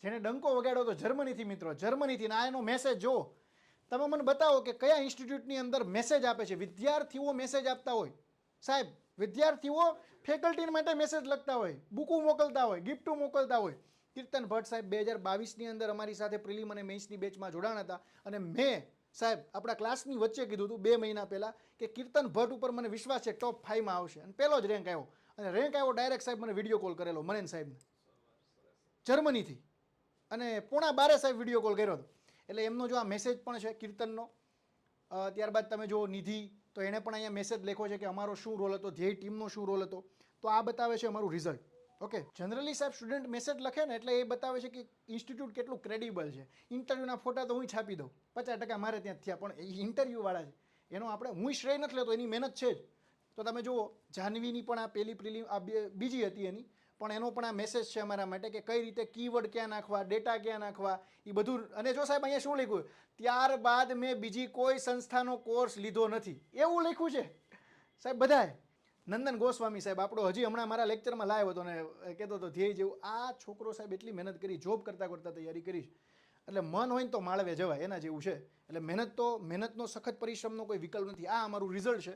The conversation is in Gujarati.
જેને ડંકો વગાડ્યો તો જર્મનીથી મિત્રો, જર્મનીથી. આ એનો મેસેજ જો તમે મને બતાવો કે કયા ઇન્સ્ટિટ્યૂટની અંદર મેસેજ આપે છે. વિદ્યાર્થીઓ મેસેજ આપતા હોય સાહેબ, વિદ્યાર્થીઓ ફેકલ્ટી માટે મેસેજ લખતા હોય, બુકો મોકલતા હોય, ગિફ્ટો મોકલતા હોય. કીર્તન ભટ્ટ સાહેબ 2022ની અંદર અમારી સાથે પ્રિલિમ અને મેન્સની બેચમાં જોડાણ હતા અને મેં સાહેબ આપણા ક્લાસની વચ્ચે કીધું હતું 2 મહિના પહેલાં કે કીર્તન ભટ્ટ ઉપર મને વિશ્વાસ છે ટોપ 5માં આવશે, અને પહેલો જ રેન્ક આવ્યો. અને રેન્ક આવ્યો ડાયરેક્ટ સાહેબ મને વિડીયો કોલ કરેલો મનેન સાહેબને જર્મનીથી, અને 11:30 સાહેબ વિડીયો કોલ કર્યો હતો. એટલે એમનો જો આ મેસેજ પણ છે કીર્તનનો. ત્યારબાદ તમે જો નિધિ, તો એણે પણ અહીંયા મેસેજ લખ્યો છે કે અમારો શું રોલ હતો, ધ્યેય ટીમનો શું રોલ હતો. તો આ બતાવે છે અમારું રિઝલ્ટ. ઓકે, જનરલી સાહેબ સ્ટુડન્ટ મેસેજ લખે ને એટલે એ બતાવે છે કે ઇન્સ્ટિટ્યૂટ કેટલું ક્રેડિબલ છે. ઇન્ટરવ્યૂના ફોટા તો હું છાપી દઉં, 50% મારે ત્યાં થયા, પણ એ ઇન્ટરવ્યૂવાળા છે એનો આપણે હું શ્રેય નથી લેતો, એની મહેનત છે જ. તો તમે જુઓ જાહ્નવીની પણ આ પહેલી પ્રિલિમ, આ બીજી હતી એની, પણ એનો પણ આ મેસેજ છે અમારા માટે કે કઈ રીતે કીવર્ડ ક્યાં નાખવા, ડેટા ક્યાં નાખવા, એ બધું. અને જો સાહેબ અહીંયા શું લખ્યું, ત્યારબાદ મેં બીજી કોઈ સંસ્થાનો કોર્સ લીધો નથી, એવું લખ્યું છે સાહેબ બધાએ. નંદન ગોસ્વામી સાહેબ આપણો હજી હમણાં મારા લેક્ચરમાં લાવ્યો હતો ને કહેતો હતો ધ્યેય જેવું. આ છોકરો સાહેબ એટલી મહેનત કરી, જોબ કરતાં કરતાં તૈયારી કરી. એટલે મન હોય ને તો માળવે જવાય, એના જેવું છે. એટલે મહેનતનો સખત પરિશ્રમનો કોઈ વિકલ્પ નથી. આ અમારું રિઝલ્ટ છે.